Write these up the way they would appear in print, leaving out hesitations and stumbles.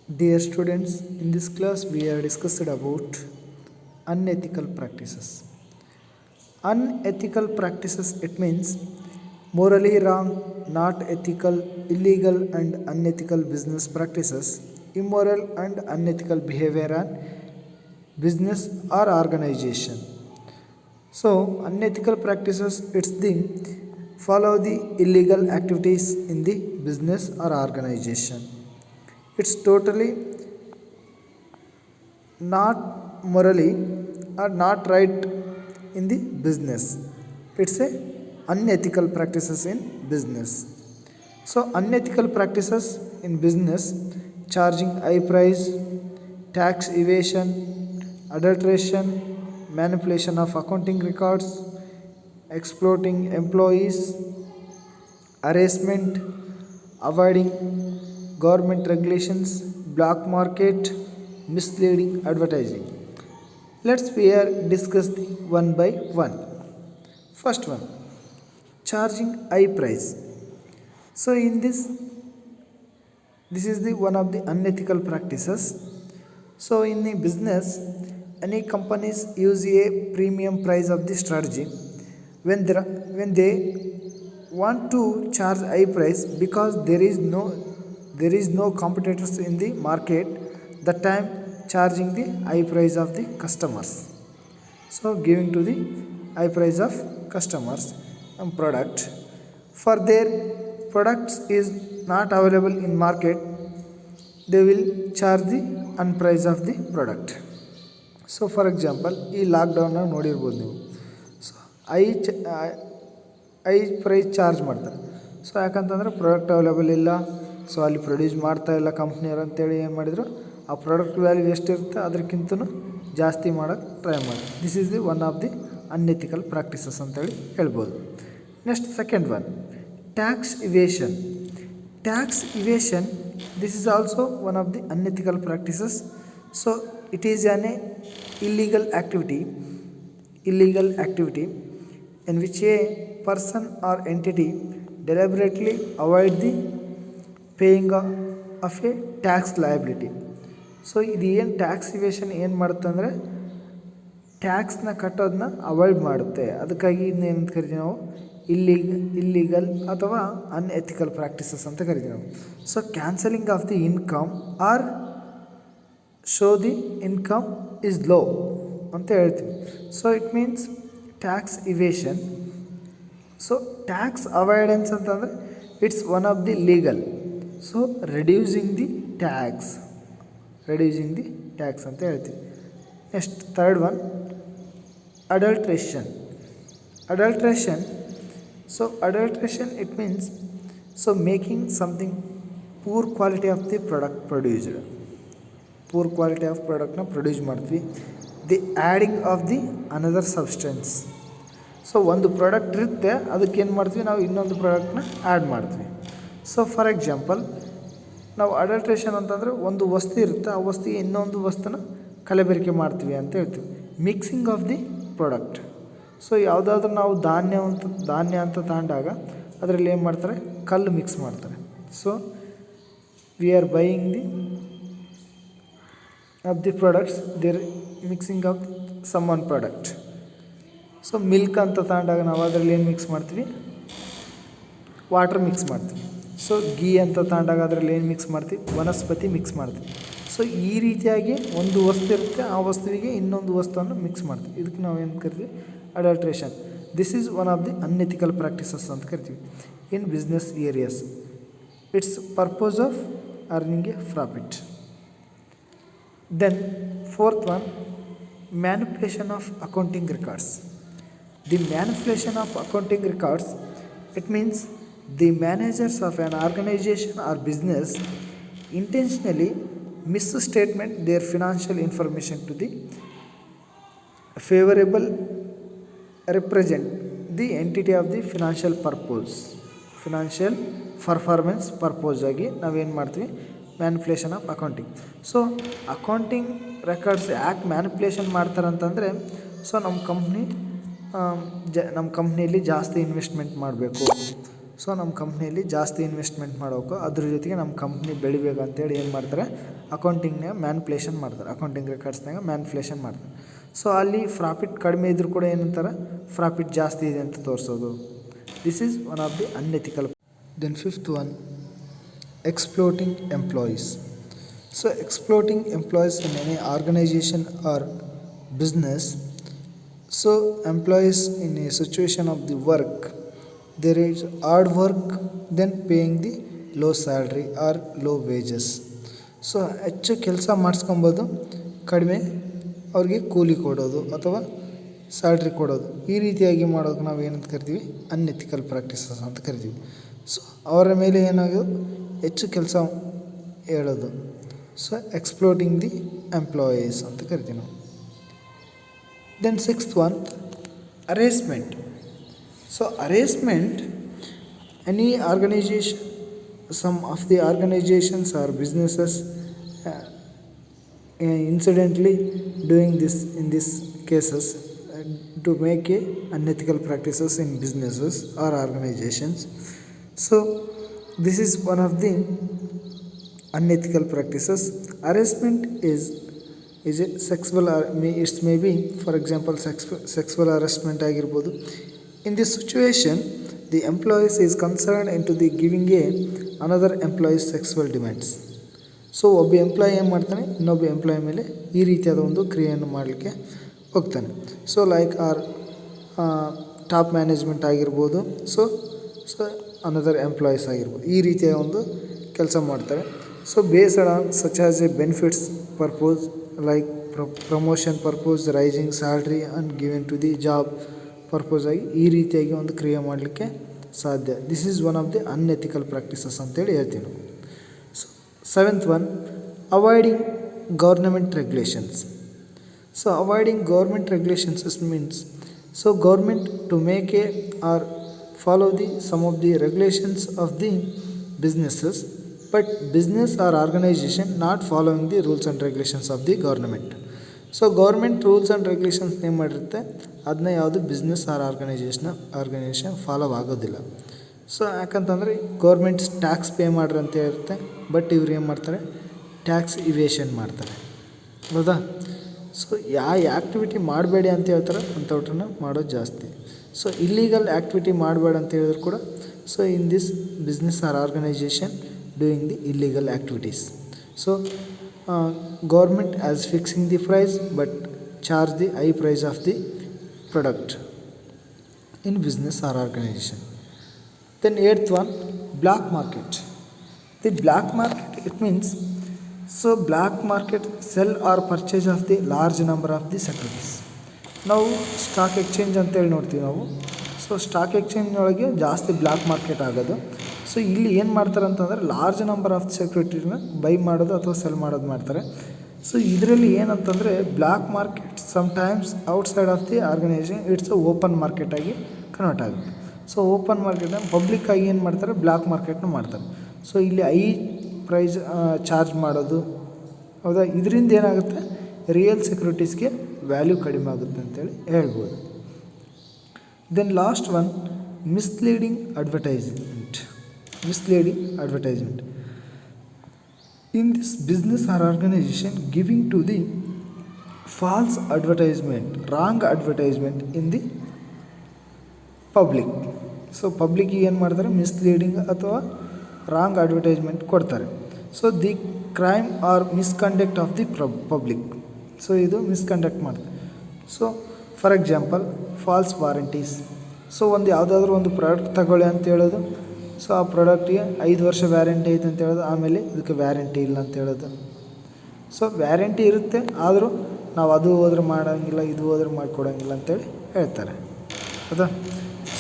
Dear students, in this class we are discussed about unethical practices. Unethical practices, it means morally wrong, not ethical, illegal and unethical business practices, immoral and unethical behavior on business or organization. So unethical practices, it's the follow the illegal activities in the business or organization. It's totally not morally or not right in the business. It's a unethical practices in business. So unethical practices in business, charging high price, tax evasion, adulteration, manipulation of accounting records, exploiting employees, harassment, avoiding government regulations, black market, misleading advertising. Let's we are discuss the one by one. First one, charging high price. So in this is the one of the unethical practices. So in the business, any companies use a premium price of the strategy when they want to charge high price because there is no competitors in the market, that time charging the high price of the customers, so giving to the high price of customers and product for their products is not available in market, they will charge the unprice of the product. So for example ಈ ಲಾಕ್ಡೌನಾಗ ನೋಡಿರ್ಬೋದು ನೀವು. So I ಚ I price charge ಮಾಡ್ತಾರೆ. So ಯಾಕಂತಂದ್ರೆ product available ಇಲ್ಲ, so ಅಲ್ಲಿ produce ಮಾಡ್ತಾ ಇಲ್ಲ ಕಂಪ್ನಿಯವ್ರು ಅಂತೇಳಿ ಏನು ಮಾಡಿದರು, ಆ ಪ್ರಾಡಕ್ಟ್ ವ್ಯಾಲ್ಯೂ ಎಷ್ಟಿರುತ್ತೆ ಅದಕ್ಕಿಂತನೂ ಜಾಸ್ತಿ ಮಾಡೋಕ್ಕೆ ಟ್ರೈ ಮಾಡಿ. This is the one of the unethical practices ಅಂತೇಳಿ ಹೇಳ್ಬೋದು. Next second one, tax evasion. Tax evasion, this is also one of the unethical practices. So it is an illegal activity in which a person or entity deliberately avoid the paying of a tax liability. So ಇದು ಏನು tax evasion ಏನು ಮಾಡುತ್ತೆ ಅಂದರೆ ಟ್ಯಾಕ್ಸ್ನ ಕಟ್ಟೋದನ್ನ avoid ಮಾಡುತ್ತೆ. ಅದಕ್ಕಾಗಿ ಇದನ್ನೇನು ಕರಿತೀವಿ ನಾವು ಇಲ್ಲಿಗಲ್ ಅಥವಾ ಅನ್ಎಥಿಕಲ್ ಪ್ರಾಕ್ಟೀಸಸ್ ಅಂತ ಕರಿತೀವಿ ನಾವು. So cancelling of the income or show the income is low ಅಂತ ಹೇಳ್ತೀವಿ. So it means tax evasion. So tax avoidance ಅಂತಂದರೆ it's one of the legal. So reducing the tax ಅಂತ ಹೇಳ್ತೀವಿ. Next third one, adulteration. So adulteration, it means so making something poor quality of the product produced. Poor quality of product na produce ಮಾಡ್ತೀವಿ. The adding of the another substance. So ಒಂದು product ಇರುತ್ತೆ, ಅದಕ್ಕೆ ಏನು ಮಾಡ್ತೀವಿ ನಾವು, ಇನ್ನೊಂದು ಪ್ರಾಡಕ್ಟ್ನ add ಮಾಡ್ತೀವಿ. ಸೊ ಫಾರ್ ಎಕ್ಸಾಂಪಲ್ ನಾವು ಅಡಲ್ಟ್ರೇಷನ್ ಅಂತಂದರೆ ಒಂದು ವಸ್ತು ಇರುತ್ತೆ, ಆ ವಸ್ತುಗೆ ಇನ್ನೊಂದು ವಸ್ತುನ ಕಲಬೆರಕೆ ಮಾಡ್ತೀವಿ ಅಂತ ಹೇಳ್ತೀವಿ. Mixing of the product. So ಯಾವುದಾದ್ರೂ ನಾವು ಧಾನ್ಯ ಅಂತ ತಗೊಂಡಾಗ ಅದರಲ್ಲಿ ಏನು ಮಾಡ್ತಾರೆ, ಕಲ್ಲು ಮಿಕ್ಸ್ ಮಾಡ್ತಾರೆ. So we are buying the products, there mixing of some one product. So milk ಅಂತ ತಗೊಂಡಾಗ ನಾವು ಅದರಲ್ಲಿ ಏನು ಮಿಕ್ಸ್ ಮಾಡ್ತೀವಿ, ವಾಟರ್ ಮಿಕ್ಸ್ ಮಾಡ್ತೀವಿ. ಸೊ ಗೀ ಅಂತ ತಗೊಂಡಾಗ ಅದರಲ್ಲಿ ಏನು ಮಿಕ್ಸ್ ಮಾಡ್ತೀವಿ, ವನಸ್ಪತಿ ಮಿಕ್ಸ್ ಮಾಡ್ತೀವಿ. ಸೊ ಈ ರೀತಿಯಾಗಿ ಒಂದು ವಸ್ತು ಇರುತ್ತೆ, ಆ ವಸ್ತುವಿಗೆ ಇನ್ನೊಂದು ವಸ್ತುವನ್ನು ಮಿಕ್ಸ್ ಮಾಡ್ತೀವಿ. ಇದಕ್ಕೆ ನಾವು ಏನು ಕರಿತೀವಿ, adulteration. This is one of the unethical practices ಅಂತ ಕರಿತೀವಿ in business areas. It's purpose of earning a profit. Then fourth one, manipulation of accounting records. The manipulation of accounting records, it means the managers of an organization or business intentionally misstatement their financial information to the favorable represent the entity of the financial performance purpose ಆಗಿ ನಾವೇನು ಮಾಡ್ತೀವಿ, manipulation of accounting. So accounting records ಯಾಕೆ manipulation ಮಾಡ್ತಾರಂತಂದರೆ, so ನಮ್ಮ ಕಂಪ್ನಿಯಲ್ಲಿ ಜಾಸ್ತಿ investment ಮಾಡಬೇಕು, so ನಮ್ಮ ಕಂಪ್ನಿಯಲ್ಲಿ ಜಾಸ್ತಿ ಇನ್ವೆಸ್ಟ್ಮೆಂಟ್ ಮಾಡಬೇಕು, ಅದ್ರ ಜೊತೆಗೆ ನಮ್ಮ ಕಂಪ್ನಿ ಬೆಳಿಬೇಕು ಅಂತೇಳಿ ಏನು ಮಾಡ್ತಾರೆ, ಅಕೌಂಟಿಂಗ್ನಾಗ ಮ್ಯಾನ್ಪ್ಯುಲೇಷನ್ ಮಾಡ್ತಾರೆ, ಅಕೌಂಟಿಂಗ್ ರೆಕಾರ್ಡ್ಸ್ನಾಗ ಮ್ಯಾನ್ಪ್ಯುಲೇಷನ್ ಮಾಡ್ತಾರೆ. ಸೊ ಅಲ್ಲಿ ಪ್ರಾಫಿಟ್ ಕಡಿಮೆ ಇದ್ದರೂ ಕೂಡ ಏನಂತಾರೆ, ಪ್ರಾಫಿಟ್ ಜಾಸ್ತಿ ಇದೆ ಅಂತ ತೋರಿಸೋದು. This is one of the unethical. Then fifth one, exploiting employees. So exploiting employees in any organization or business. So employees in a situation of the work, there is hard work, then paying the low salary or low wages. So ಹೆಚ್ಚು ಕೆಲಸ ಮಾಡಿಸ್ಕೊಬೋದು, ಕಡಿಮೆ ಅವ್ರಿಗೆ ಕೂಲಿ ಕೊಡೋದು ಅಥವಾ salary ಕೊಡೋದು, ಈ ರೀತಿಯಾಗಿ ಮಾಡೋದು ನಾವು ಏನಂತ ಕರಿತೀವಿ, ಅನ್ಎಥಿಕಲ್ ಪ್ರಾಕ್ಟೀಸಸ್ ಅಂತ ಕರಿತೀವಿ. ಸೊ ಅವರ ಮೇಲೆ ಏನಾಗೋದು, ಹೆಚ್ಚು ಕೆಲಸ ಹೇಳೋದು. ಸೊ ಎಕ್ಸ್ಪ್ಲೋಟಿಂಗ್ ದಿ ಎಂಪ್ಲಾಯೀಸ್ ಅಂತ ಕರಿತೀವಿ ನಾವು. Then sixth one, harassment. So harassment, any organization, some of the organizations or businesses incidentally doing this in these cases to make a unethical practices in businesses or organizations. So this is one of the unethical practices. Harassment is a sexual, or it may be, for example, sexual harassment ಆಗಿರ್ಬೋದು. In this situation, the employees is concerned into the giving a another employees sexual demands. So ಒಬ್ಬ employee ಏನು ಮಾಡ್ತಾನೆ, ಇನ್ನೊಬ್ಬ employee ಮೇಲೆ ಈ ರೀತಿಯಾದ ಒಂದು ಕ್ರಿಯೆಯನ್ನು ಮಾಡಲಿಕ್ಕೆ ಹೋಗ್ತಾನೆ. So like or top management ಆಗಿರ್ಬೋದು, ಸೊ ಅನದರ್ ಎಂಪ್ಲಾಯೀಸ್ ಆಗಿರ್ಬೋದು, ಈ ರೀತಿಯ ಒಂದು ಕೆಲಸ ಮಾಡ್ತಾರೆ. So based on such as a benefits purpose, like promotion purpose, raising salary and given to the job purpose ಆಗಿ ಈ ರೀತಿಯಾಗಿ ಒಂದು ಕ್ರಿಯೆ ಮಾಡಲಿಕ್ಕೆ ಸಾಧ್ಯ. This is one of the unethical practices ಅಂತೇಳಿ ಹೇಳ್ತೀವಿ ನಾವು. So seventh one, avoiding government regulations. So avoiding government regulations means, so government to make A are follow the some of the regulations of the businesses, but business or organization not following the rules and regulations of the government. So government rules and regulations ಏನು ಮಾಡಿರುತ್ತೆ, ಅದನ್ನ ಯಾವುದು business or organisation follow ಆಗೋದಿಲ್ಲ. So ಯಾಕಂತಂದರೆ governments tax pay ಮಾಡ್ರಿ ಅಂತ ಇರುತ್ತೆ, but ಇವ್ರು ಏನು ಮಾಡ್ತಾರೆ, ಟ್ಯಾಕ್ಸ್ ಇವೇಷನ್ ಮಾಡ್ತಾರೆ, ಹೌದಾ. ಸೊ ಯಾವ ಆ್ಯಕ್ಟಿವಿಟಿ ಮಾಡಬೇಡಿ ಅಂತ ಹೇಳ್ತಾರೆ, ಅಂಥವ್ರನ್ನ ಮಾಡೋದು ಜಾಸ್ತಿ. ಸೊ ಇಲ್ಲೀಗಲ್ ಆ್ಯಕ್ಟಿವಿಟಿ ಮಾಡಬೇಡ ಅಂತ ಹೇಳಿದ್ರು ಕೂಡ, so in this business or organization doing the illegal activities. So government as fixing the price but charge the high price of the product in business or organization. Then eighth one, black market. The black market, it means, so black market sell or purchase of the large number of the securities. ನಾವು stock exchange ಅಂತೇಳಿ ನೋಡ್ತೀವಿ ನಾವು. So stock exchange ಒಳಗೆ ಜಾಸ್ತಿ black market ಆಗೋದು. So ಇಲ್ಲಿ ಏನು ಮಾಡ್ತಾರೆ ಅಂತಂದರೆ, ಲಾರ್ಜ್ ನಂಬರ್ ಆಫ್ ಸೆಕ್ಯೂರಿಟಿನ ಬೈ ಮಾಡೋದು ಅಥವಾ ಸೆಲ್ ಮಾಡೋದು ಮಾಡ್ತಾರೆ. ಸೊ ಇದರಲ್ಲಿ ಏನಂತಂದರೆ, black market sometimes outside of the organization it's open ಮಾರ್ಕೆಟಾಗಿ ಕನ್ವರ್ಟ್ ಆಗುತ್ತೆ. ಸೊ ಓಪನ್ ಮಾರ್ಕೆಟ್ನ ಪಬ್ಲಿಕ್ಕಾಗಿ ಏನು ಮಾಡ್ತಾರೆ, ಬ್ಲ್ಯಾಕ್ ಮಾರ್ಕೆಟ್ನ ಮಾಡ್ತಾರೆ. ಸೊ ಇಲ್ಲಿ ಹೈ ಪ್ರೈಸ್ ಚಾರ್ಜ್ ಮಾಡೋದು, ಹೌದಾ. ಇದರಿಂದ ಏನಾಗುತ್ತೆ, ರಿಯಲ್ ಸೆಕ್ಯೂರಿಟೀಸ್ಗೆ ವ್ಯಾಲ್ಯೂ ಕಡಿಮೆ ಆಗುತ್ತೆ ಅಂತೇಳಿ ಹೇಳ್ಬೋದು. Then last one, misleading advertisement. In this business or organization giving to the false advertisement, wrong advertisement in the public. So ಪಬ್ಲಿಕ್ಕಿಗೆ ಏನು ಮಾಡ್ತಾರೆ, ಮಿಸ್ಲೀಡಿಂಗ್ ಅಥವಾ ರಾಂಗ್ ಅಡ್ವರ್ಟೈಸ್ಮೆಂಟ್ ಕೊಡ್ತಾರೆ. So the crime or misconduct of the public. So ಇದು misconduct ಮಾಡ್ತಾರೆ. So for example, false warranties. So ಒಂದು ಯಾವುದಾದ್ರೂ ಒಂದು ಪ್ರಾಡಕ್ಟ್ ತಗೊಳ್ಳಿ ಅಂತ ಹೇಳೋದು. ಸೊ ಆ ಪ್ರಾಡಕ್ಟಿಗೆ 5 ವರ್ಷ ವ್ಯಾರಂಟಿ ಐತೆ ಅಂತ ಹೇಳೋದು, ಆಮೇಲೆ ಇದಕ್ಕೆ ವ್ಯಾರಂಟಿ ಇಲ್ಲ ಅಂತ ಹೇಳೋದು. ಸೊ ವ್ಯಾರಂಟಿ ಇರುತ್ತೆ, ಆದರೂ ನಾವು ಅದು ಹೋದ್ರೆ ಮಾಡೋಂಗಿಲ್ಲ, ಇದು ಹೋದ್ರೆ ಮಾಡಿಕೊಡೋಂಗಿಲ್ಲ ಅಂತೇಳಿ ಹೇಳ್ತಾರೆ, ಹೌದಾ.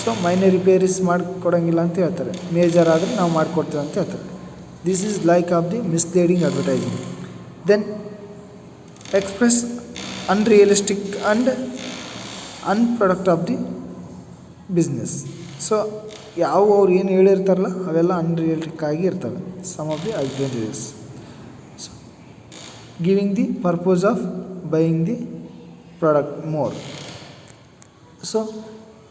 ಸೊ ಮೈನರ್ ರಿಪೇರೀಸ್ ಮಾಡಿಕೊಡೋಂಗಿಲ್ಲ ಅಂತ ಹೇಳ್ತಾರೆ, ಮೇಜರ್ ಆದರೆ ನಾವು ಮಾಡಿಕೊಡ್ತೀವಿ ಅಂತ ಹೇಳ್ತಾರೆ. This is like of the misleading advertising. Then express unrealistic and unproduct of the business. So ಅವ್ರು ಏನು ಹೇಳಿರ್ತಾರಲ್ಲ ಅವೆಲ್ಲ ಅನ್ರಿಯಲಿಸ್ಟಿಕ್ ಆಗಿ ಇರ್ತವೆ. Some of the advantages. So giving the purpose of buying the product more. So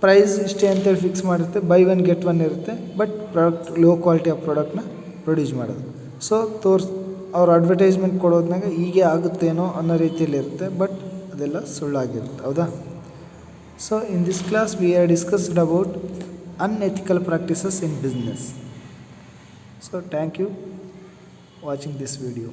price ಇಷ್ಟೇ ಅಂತೇಳಿ fix ಮಾಡಿರುತ್ತೆ, buy one get one ಇರುತ್ತೆ, but product low quality of ಪ್ರಾಡಕ್ಟ್ನ ಪ್ರೊಡ್ಯೂಸ್ ಮಾಡೋದು. ಸೊ ಅವ್ರು ಅಡ್ವರ್ಟೈಸ್ಮೆಂಟ್ ಕೊಡೋದ್ನಾಗ ಹೀಗೆ ಆಗುತ್ತೇನೋ ಅನ್ನೋ ರೀತಿಯಲ್ಲಿ ಇರುತ್ತೆ, ಬಟ್ ಅದೆಲ್ಲ ಸುಳ್ಳಾಗಿರುತ್ತೆ. ಹೌದಾ? So in this class we are discussed about unethical practices in business. So thank you watching this video.